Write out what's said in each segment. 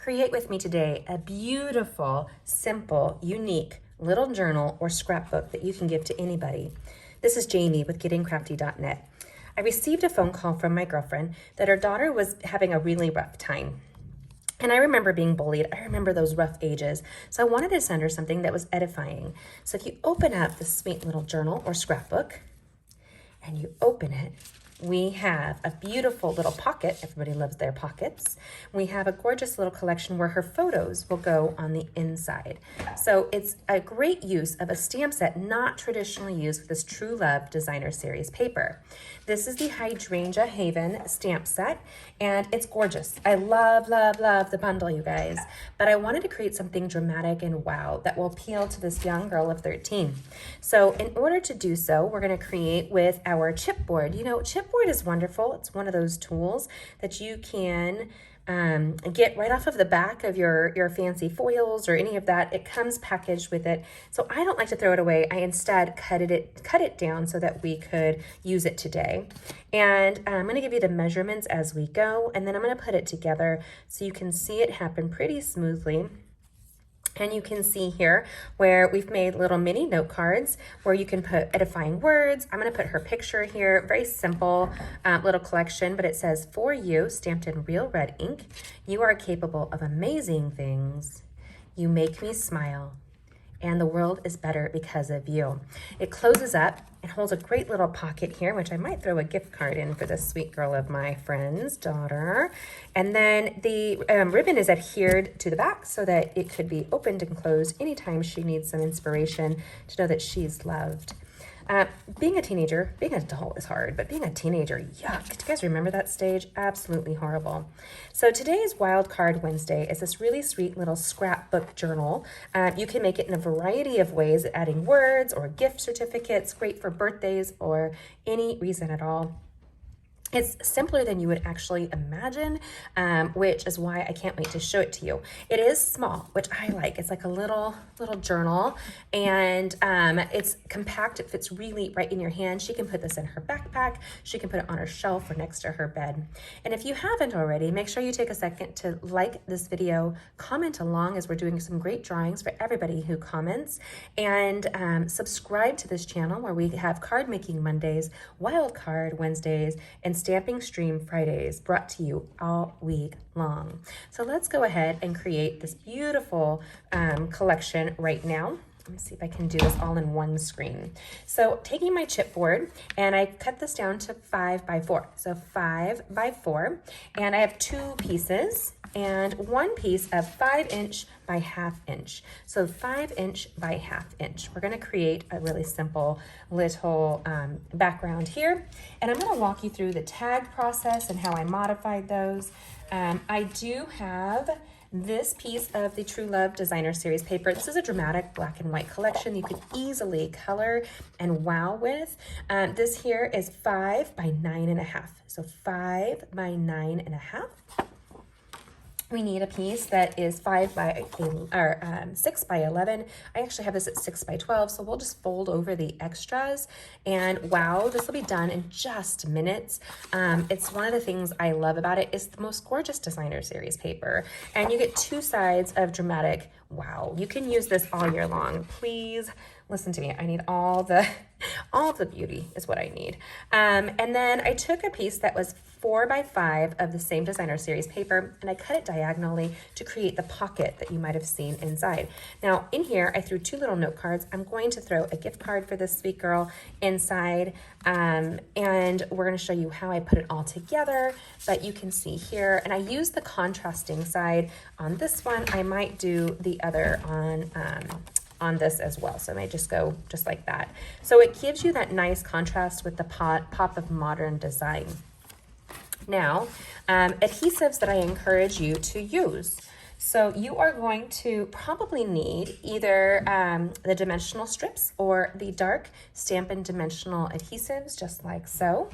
Create with me today a beautiful, simple, unique little journal or scrapbook that you can give to anybody. This is Jamie with gettingcrafty.net. I received a phone call from my girlfriend that her daughter was having a really rough time. And I remember being bullied. I remember those rough ages. So I wanted to send her something that was edifying. So if you open up this sweet little journal or scrapbook and you open it, we have a beautiful little pocket. Everybody loves their pockets. We have a gorgeous little collection where her photos will go on the inside. So it's a great use of a stamp set not traditionally used with this True Love Designer Series paper. This is the Hydrangea Haven stamp set, and it's gorgeous. I love, love, love the bundle, you guys. But I wanted to create something dramatic and wow that will appeal to this young girl of 13. So in order to do so, we're going to create with our chipboard. You know, chipboard is wonderful. It's one of those tools that you can get right off of the back of your fancy foils or any of that. It comes packaged with it. So I don't like to throw it away. I instead cut it down so that we could use it today. And I'm going to give you the measurements as we go, and then I'm going to put it together so you can see it happen pretty smoothly. And you can see here where we've made little mini note cards where you can put edifying words. I'm going to put her picture here. Very simple little collection, but it says, "For you," stamped in real red ink. "You are capable of amazing things. You make me smile. And the world is better because of you." It closes up and holds a great little pocket here, which I might throw a gift card in for this sweet girl of my friend's daughter. And then the ribbon is adhered to the back so that it could be opened and closed anytime she needs some inspiration to know that she's loved. Being a teenager, being an adult is hard, but being a teenager, yuck. Do you guys remember that stage? Absolutely horrible. So today's Wild Card Wednesday is this really sweet little scrapbook journal. You can make it in a variety of ways, adding words or gift certificates, great for birthdays or any reason at all. It's simpler than you would actually imagine, which is why I can't wait to show it to you. It is small, which I like. It's like a little journal, and it's compact. It fits really right in your hand. She can put this in her backpack. She can put it on her shelf or next to her bed. And if you haven't already, make sure you take a second to like this video, comment along as we're doing some great drawings for everybody who comments, and subscribe to this channel where we have card making Mondays, Wild Card Wednesdays, and Stamping Stream Fridays, brought to you all week long. So let's go ahead and create this beautiful collection right now. Let me see if I can do this all in one screen. So taking my chipboard, and I cut this down to 5 by 4. So 5 by 4, and I have 2 pieces and one piece of 5" by 1/2 inch. So 5" by 1/2 inch. We're going to create a really simple little background here, and I'm going to walk you through the tag process and how I modified those. I do have this piece of the True Love Designer Series paper. This is a dramatic black and white collection you could easily color and wow with. This here is 5 by 9.5. So 5 by 9.5. We need a piece that is 6 by 11. I actually have this at 6 by 12, so we'll just fold over the extras. And wow, this will be done in just minutes. It's one of the things I love about it. It's the most gorgeous designer series paper, and you get 2 sides of dramatic wow. You can use this all year long. Please listen to me. I need all of the beauty is what I need. And then I took a piece that was 4 by 5 of the same designer series paper, and I cut it diagonally to create the pocket that you might have seen inside. Now in here, I threw 2 little note cards. I'm going to throw a gift card for this sweet girl inside, and we're going to show you how I put it all together, but you can see here, and I use the contrasting side on this one. I might do the other on this as well. So I may just go just like that. So it gives you that nice contrast with the pop of modern design. Now, adhesives that I encourage you to use. So you are going to probably need either the dimensional strips or the dark Stampin' dimensional adhesives, just like so.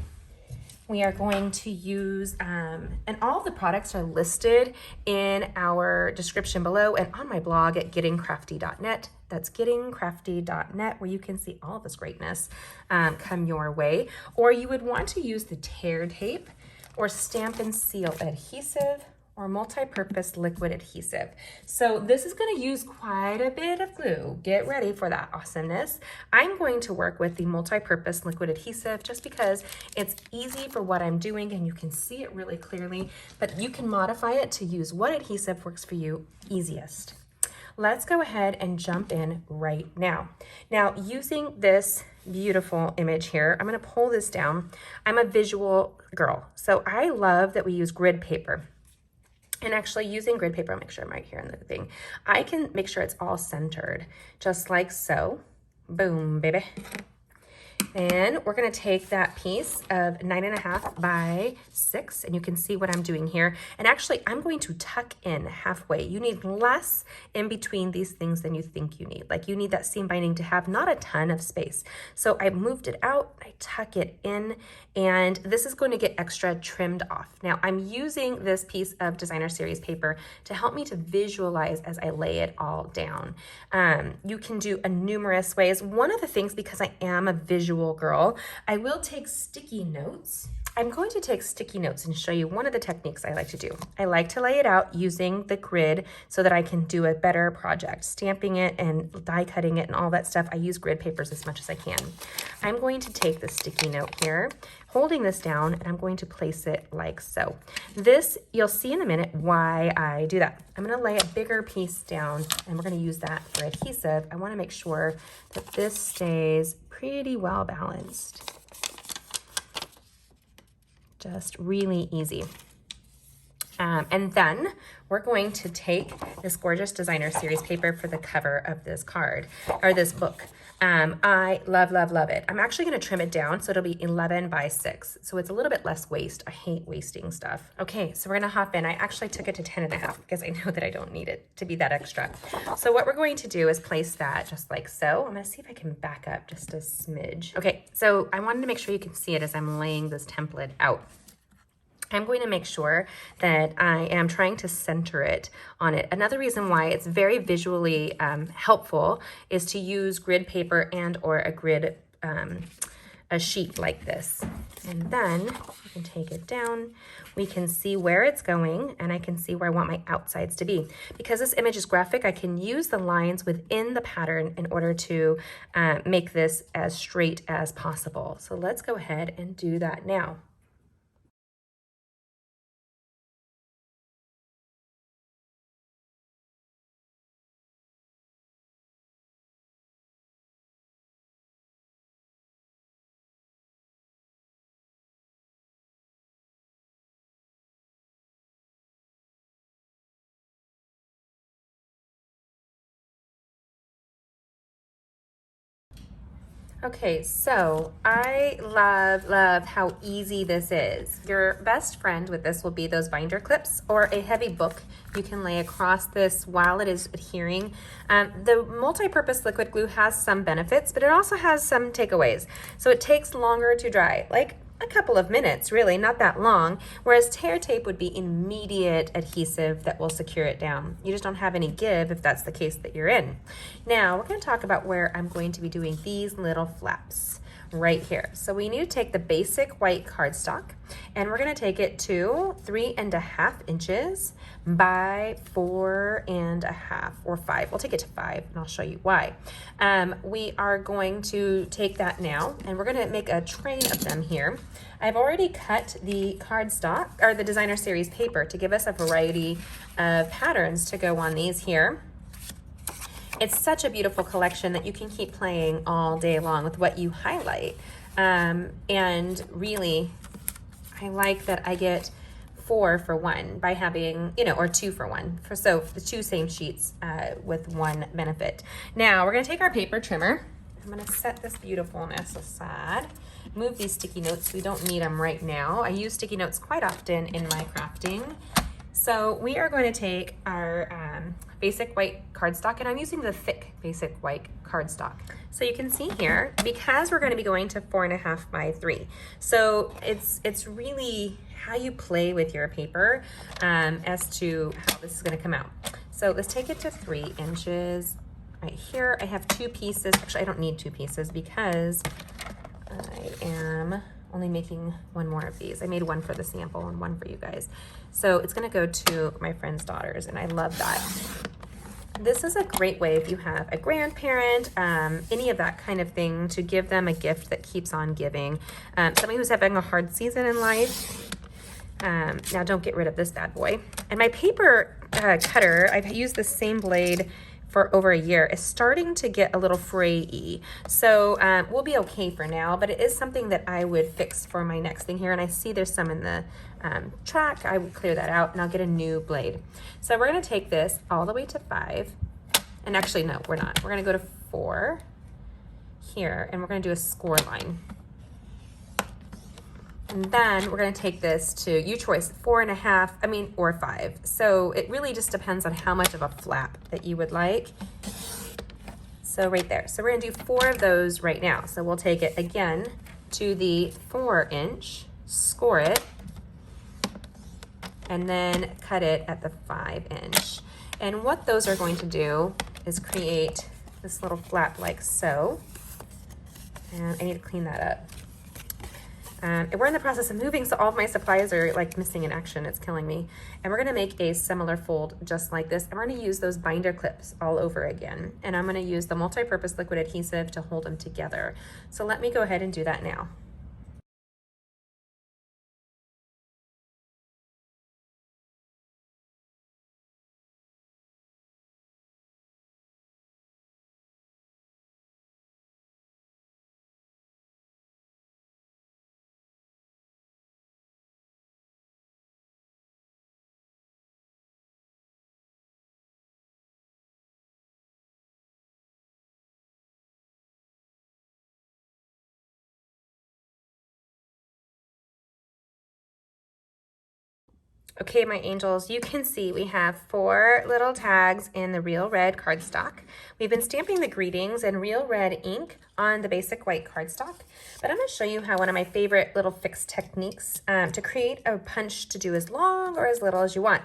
We are going to use, and all of the products are listed in our description below and on my blog at gettingcrafty.net. That's gettingcrafty.net, where you can see all this greatness come your way. Or you would want to use the tear tape or Stampin' Seal adhesive, or multi-purpose liquid adhesive. So this is going to use quite a bit of glue. Get ready for that awesomeness. I'm going to work with the multi-purpose liquid adhesive just because it's easy for what I'm doing and you can see it really clearly, but you can modify it to use what adhesive works for you easiest. Let's go ahead and jump in right now. Now, using this beautiful image here, I'm going to pull this down. I'm a visual girl, so I love that we use grid paper. And actually using grid paper, I'll make sure I'm right here in the thing. I can make sure it's all centered, just like so. Boom, baby. And we're gonna take that piece of 9.5 by 6, and you can see what I'm doing here. And actually, I'm going to tuck in halfway. You need less in between these things than you think you need. Like you need that seam binding to have not a ton of space. So I moved it out, I tuck it in, and this is going to get extra trimmed off. Now I'm using this piece of Designer Series paper to help me to visualize as I lay it all down. You can do numerous ways. One of the things, because I am a visual girl, I will take sticky notes. I'm going to take sticky notes and show you one of the techniques I like to do. I like to lay it out using the grid so that I can do a better project. Stamping it and die cutting it and all that stuff, I use grid papers as much as I can. I'm going to take the sticky note here, holding this down, and I'm going to place it like so. This, you'll see in a minute why I do that. I'm gonna lay a bigger piece down and we're gonna use that for adhesive. I wanna make sure that this stays pretty well balanced. Just really easy. And then we're going to take this gorgeous Designer Series paper for the cover of this card, or this book. I love, love, love it. I'm actually gonna trim it down so it'll be 11 by 6. So it's a little bit less waste. I hate wasting stuff. Okay, so we're gonna hop in. I actually took it to 10.5 because I know that I don't need it to be that extra. So what we're going to do is place that just like so. I'm gonna see if I can back up just a smidge. Okay, so I wanted to make sure you can see it as I'm laying this template out. I'm going to make sure that I am trying to center it on it. Another reason why it's very visually helpful is to use grid paper and or a grid, a sheet like this. And then we can take it down. We can see where it's going, and I can see where I want my outsides to be. Because this image is graphic, I can use the lines within the pattern in order to make this as straight as possible. So let's go ahead and do that now. Okay, so I love, love how easy this is. Your best friend with this will be those binder clips or a heavy book you can lay across this while it is adhering. The multi-purpose liquid glue has some benefits, but it also has some takeaways. So it takes longer to dry, like a couple of minutes, really, not that long, whereas tear tape would be immediate adhesive that will secure it down. You just don't have any give if that's the case that you're in. Now, we're going to talk about where I'm going to be doing these little flaps right here. So we need to take the basic white cardstock and we're going to take it to 3.5 inches by 4.5 or 5. We'll take it to 5 and I'll show you why. We are going to take that now and we're going to make a train of them here. I've already cut the cardstock or the Designer Series paper to give us a variety of patterns to go on these here. It's such a beautiful collection that you can keep playing all day long with what you highlight. And really, I like that I get 4 for 1 by having, or 2 for 1. So the 2 same sheets with 1 benefit. Now we're gonna take our paper trimmer. I'm gonna set this beautifulness aside. Move these sticky notes, we don't need them right now. I use sticky notes quite often in my crafting. So we are going to take our basic white cardstock, and I'm using the thick basic white cardstock. So you can see here, because we're going to be going to 4.5 by 3. So it's really how you play with your paper as to how this is going to come out. So let's take it to 3 inches. Right here, I have 2 pieces. Actually, I don't need 2 pieces because I am only making one more of these. I made one for the sample and one for you guys. So it's gonna go to my friend's daughters, and I love that. This is a great way if you have a grandparent, any of that kind of thing, to give them a gift that keeps on giving. Somebody who's having a hard season in life. Now don't get rid of this bad boy. And my paper cutter, I've used the same blade for over a year, is starting to get a little frayy. So we'll be okay for now, but it is something that I would fix for my next thing here. And I see there's some in the track. I would clear that out and I'll get a new blade. So we're gonna take this all the way to 5. And actually, no, we're not. We're gonna go to 4 here, and we're gonna do a score line. And then we're gonna take this to, you choice, 4.5, or 5. So it really just depends on how much of a flap that you would like. So right there. So we're gonna do 4 of those right now. So we'll take it again to the 4-inch, score it, and then cut it at the 5-inch. And what those are going to do is create this little flap like so. And I need to clean that up. And we're in the process of moving, so all of my supplies are like missing in action. It's killing me. And we're gonna make a similar fold just like this. And we're gonna use those binder clips all over again. And I'm gonna use the multi-purpose liquid adhesive to hold them together. So let me go ahead and do that now. Okay, my angels, you can see we have 4 little tags in the real red cardstock. We've been stamping the greetings in real red ink on the basic white cardstock, but I'm gonna show you how one of my favorite little fix techniques to create a punch to do as long or as little as you want.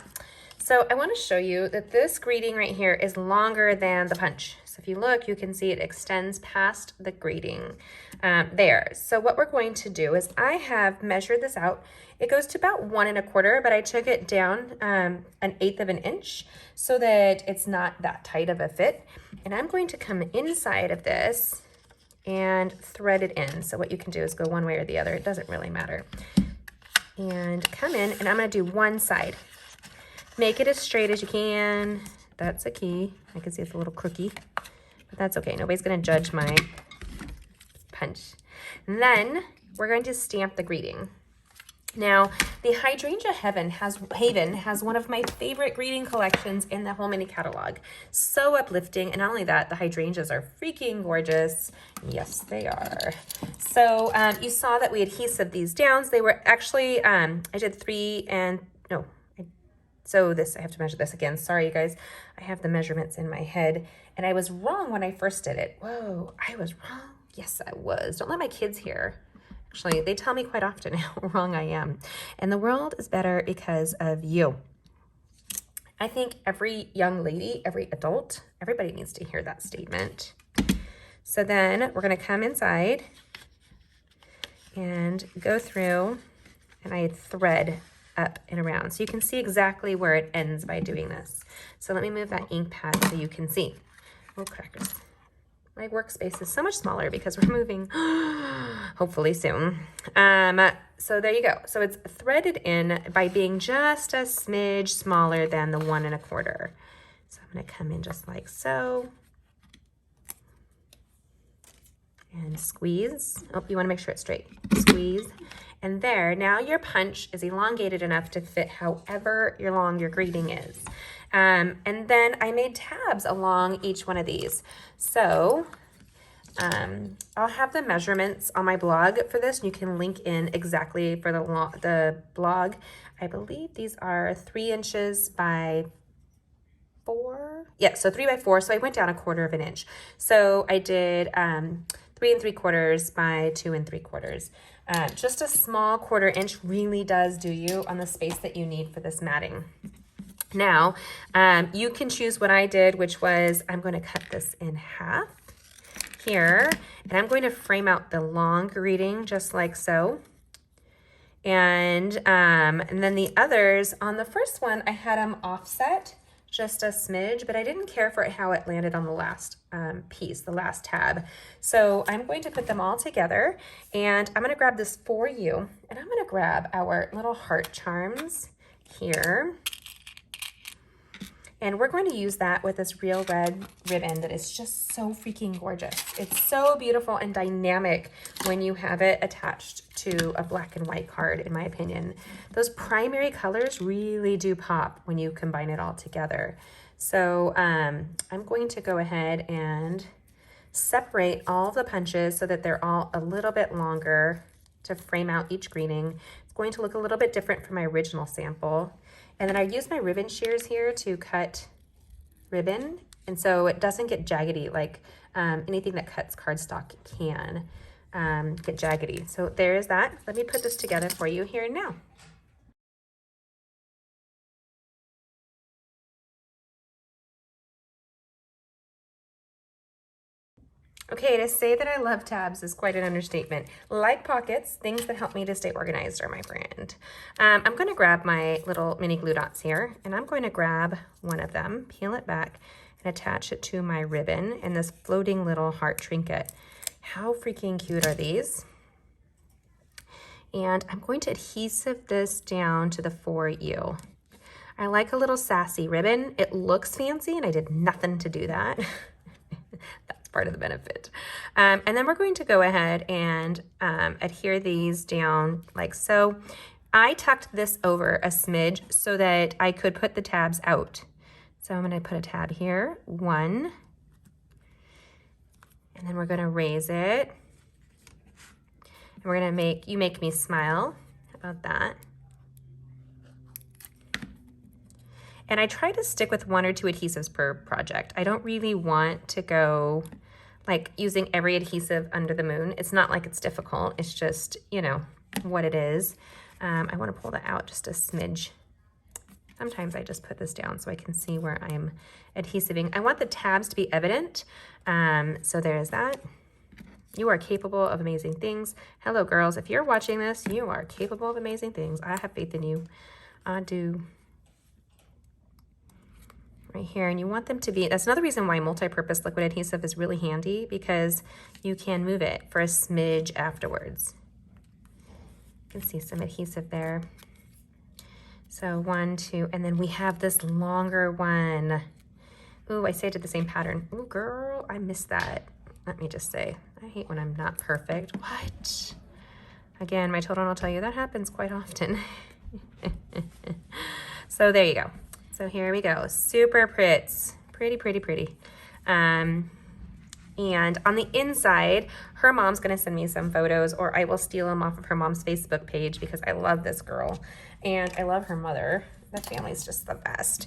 So I wanna show you that this greeting right here is longer than the punch. So if you look, you can see it extends past the greeting there. So what we're going to do is I have measured this out. It goes to about 1 1/4, but I took it down 1/8 of an inch so that it's not that tight of a fit. And I'm going to come inside of this and thread it in. So what you can do is go one way or the other. It doesn't really matter. And come in, and I'm gonna do one side. Make it as straight as you can. That's a key. I can see it's a little crooky, but that's okay. Nobody's gonna judge my punch. And then we're going to stamp the greeting. Now, the Hydrangea Haven has one of my favorite greeting collections in the whole mini catalog. So uplifting, and not only that, the hydrangeas are freaking gorgeous. Yes, they are. So you saw that we adhesive these down. They were actually, I did 3 and, no, so this, I have to measure this again. Sorry, you guys. I have the measurements in my head, and I was wrong when I first did it. Whoa, I was wrong. Yes, I was. Don't let my kids hear. Actually, they tell me quite often how wrong I am. And the world is better because of you. I think every young lady, every adult, everybody needs to hear that statement. So then we're gonna come inside and go through, and I thread up and around. So you can see exactly where it ends by doing this. So let me move that ink pad so you can see. Oh, crackers. My workspace is so much smaller because we're moving hopefully soon. So there you go. So it's threaded in by being just a smidge smaller than the 1 1/4. So I'm gonna come in just like so. And squeeze. Oh, you wanna make sure it's straight. Squeeze. And there, now your punch is elongated enough to fit however long your greeting is. And then I made tabs along each one of these. So I'll have the measurements on my blog for this, and you can link in exactly for the blog. I believe these are 3 inches by 4. Yeah, so 3 by 4. So I went down 1/4 of an inch. So I did 3 3/4 by 2 3/4. Just a small 1/4 inch really does do you on the space that you need for this matting. Now, you can choose what I did, which was I'm going to cut this in half here, and I'm going to frame out the long greeting just like so. And then the others, on the first one, I had them offset just a smidge, but I didn't care for how it landed on the last piece, the last tab. So I'm going to put them all together, and I'm gonna grab this for you, and I'm gonna grab our little heart charms here. And we're going to use that with this real red ribbon that is just so freaking gorgeous. It's so beautiful and dynamic when you have it attached to a black and white card, in my opinion. Those primary colors really do pop when you combine it all together. So I'm going to go ahead and separate all of the punches so that they're all a little bit longer to frame out each greening. It's going to look a little bit different from my original sample. And then I use my ribbon shears here to cut ribbon, and so it doesn't get jaggedy like anything that cuts cardstock can get jaggedy. So there is that. Let me put this together for you here and now. Okay, to say that I love tabs is quite an understatement. Like pockets, things that help me to stay organized are my brand. I'm going to grab my little mini glue dots here, and I'm going to grab one of them, peel it back, and attach it to my ribbon and this floating little heart trinket. How freaking cute are these? And I'm going to adhesive this down to the For You. I like a little sassy ribbon. It looks fancy, and I did nothing to do that. Part of the benefit. And then we're going to go ahead and adhere these down like so. I tucked this over a smidge so that I could put the tabs out. So I'm going to put a tab here, one, and then we're going to raise it. And we're going to make You Make Me Smile. How about that? And I try to stick with 1 or 2 adhesives per project. I don't really want to go like using every adhesive under the moon. It's not like it's difficult. It's just, you know, what it is. I want to pull that out just a smidge. Sometimes I just put this down so I can see where I'm adhesiving. I want the tabs to be evident. So there's that. You are capable of amazing things. Hello, girls. If you're watching this, you are capable of amazing things. I have faith in you. I do. Right here, and you want them to be, that's another reason why multi-purpose liquid adhesive is really handy, because you can move it for a smidge afterwards. You can see some adhesive there. So 1, 2, and then we have this longer one. Ooh, I say I did the same pattern. Ooh, girl, I missed that. Let me just say, I hate when I'm not perfect. What? Again, my children will tell you that happens quite often. So there you go. So here we go, super pretty, pretty, pretty. And on the inside, her mom's gonna send me some photos, or I will steal them off of her mom's Facebook page, because I love this girl and I love her mother. The family's just the best.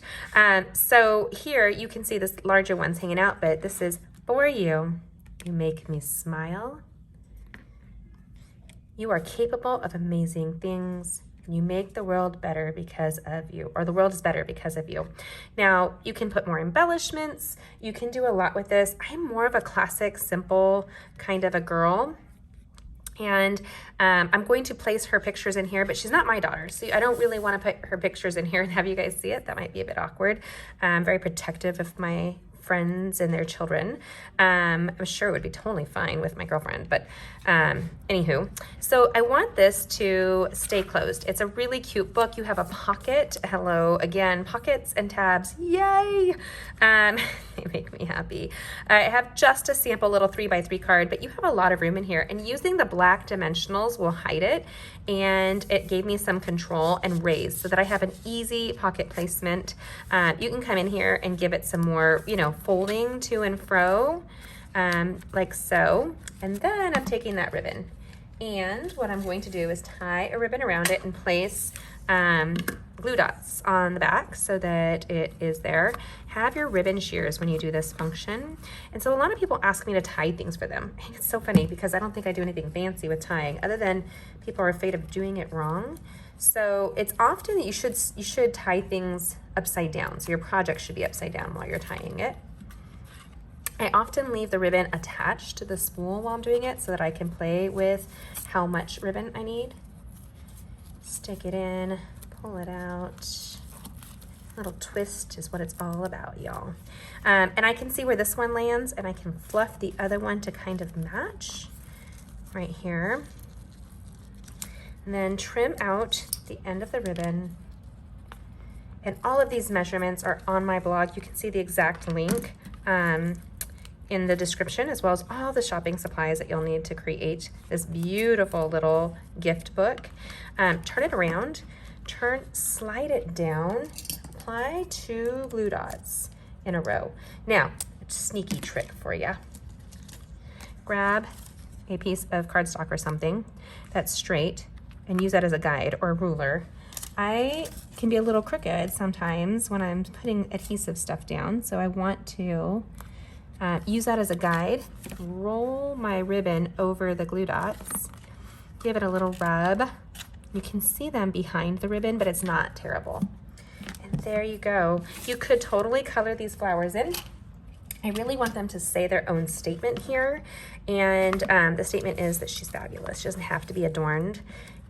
So here you can see this larger one's hanging out, but this is For You. You Make Me Smile. You are capable of amazing things. You make the world better because of you, or the world is better because of you. Now, you can put more embellishments. You can do a lot with this. I'm more of a classic, simple kind of a girl. And I'm going to place her pictures in here, but she's not my daughter, so I don't really want to put her pictures in here and have you guys see it. That might be a bit awkward. I'm very protective of my friends and their children. I'm sure it would be totally fine with my girlfriend, but anywho. So I want this to stay closed. It's a really cute book. You have a pocket. Hello again, pockets and tabs. Yay! They make me happy. I have just a sample little 3x3 card, but you have a lot of room in here, and using the black dimensionals will hide it, and it gave me some control and raise so that I have an easy pocket placement. You can come in here and give it some more, you know, folding to and fro, like so. And then I'm taking that ribbon, and what I'm going to do is tie a ribbon around it and place glue dots on the back so that it is there. Have your ribbon shears when you do this function. And so a lot of people ask me to tie things for them. It's so funny because I don't think I do anything fancy with tying, other than people are afraid of doing it wrong. So it's often that you should tie things upside down. So your project should be upside down while you're tying it. I often leave the ribbon attached to the spool while I'm doing it so that I can play with how much ribbon I need. Stick it in, pull it out. Little twist is what it's all about, y'all. And I can see where this one lands, and I can fluff the other one to kind of match right here. And then trim out the end of the ribbon. And all of these measurements are on my blog. You can see the exact link in the description, as well as all the shopping supplies that you'll need to create this beautiful little gift book. Turn it around, slide it down, apply 2 glue dots in a row. Now, a sneaky trick for you. Grab a piece of cardstock or something that's straight and use that as a guide or a ruler. I can be a little crooked sometimes when I'm putting adhesive stuff down, so I want to use that as a guide. Roll my ribbon over the glue dots, give it a little rub. You can see them behind the ribbon, but it's not terrible. And there you go. You could totally color these flowers in. I really want them to say their own statement here, and the statement is that she's fabulous. She doesn't have to be adorned.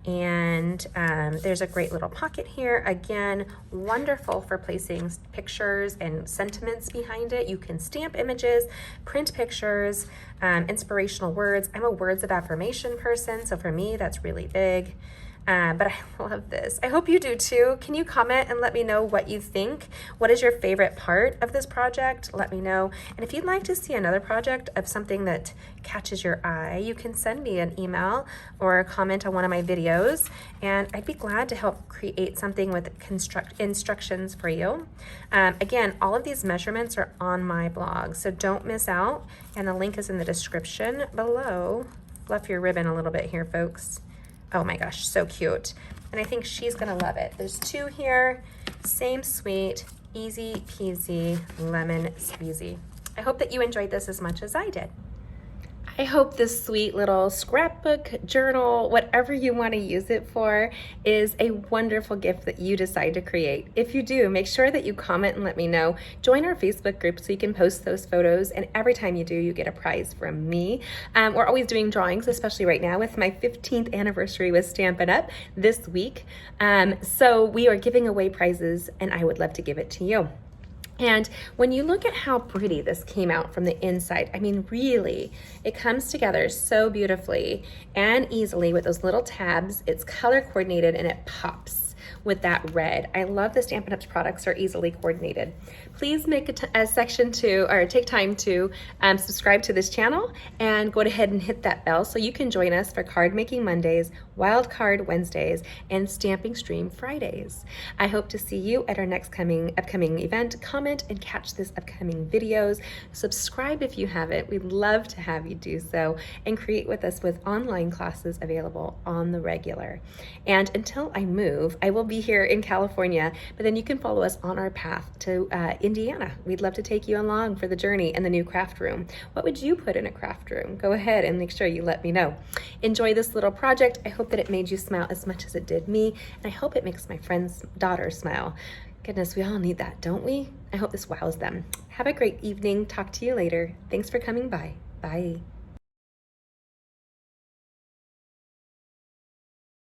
And there's a great little pocket here. Again, wonderful for placing pictures and sentiments behind it. You can stamp images, print pictures, inspirational words. I'm a words of affirmation person, so for me, that's really big. But I love this. I hope you do too. Can you comment and let me know what you think? What is your favorite part of this project? Let me know. And if you'd like to see another project of something that catches your eye, you can send me an email or a comment on one of my videos, and I'd be glad to help create something with instructions for you. Again, all of these measurements are on my blog, so don't miss out, and the link is in the description below. Fluff your ribbon a little bit here, folks. Oh my gosh, so cute. And I think she's gonna love it. There's 2 here, same sweet, easy peasy, lemon squeezy. I hope that you enjoyed this as much as I did. I hope this sweet little scrapbook, journal, whatever you want to use it for, is a wonderful gift that you decide to create. If you do, make sure that you comment and let me know. Join our Facebook group so you can post those photos, and every time you do, you get a prize from me. We're always doing drawings, especially right now with my 15th anniversary with Stampin UP this week. So we are giving away prizes, and I would love to give it to you. And when you look at how pretty this came out from the inside, I mean, really, it comes together so beautifully and easily with those little tabs. It's color coordinated and it pops with that red. I love the Stampin' Up's products are easily coordinated. Please make a section to, or take time to subscribe to this channel and go ahead and hit that bell so you can join us for Card Making Mondays, Wild Card Wednesdays, and Stamping Stream Fridays. I hope to see you at our next upcoming event. Comment and catch this upcoming videos. Subscribe if you haven't. We'd love to have you do so, and create with us with online classes available on the regular. And until I move, I will be here in California, but then you can follow us on our path to Indiana. We'd love to take you along for the journey in the new craft room. What would you put in a craft room? Go ahead and make sure you let me know. Enjoy this little project. I hope that it made you smile as much as it did me, and I hope it makes my friend's daughter smile. Goodness, we all need that, don't we? I hope this wows them. Have a great evening. Talk to you later. Thanks for coming by. Bye.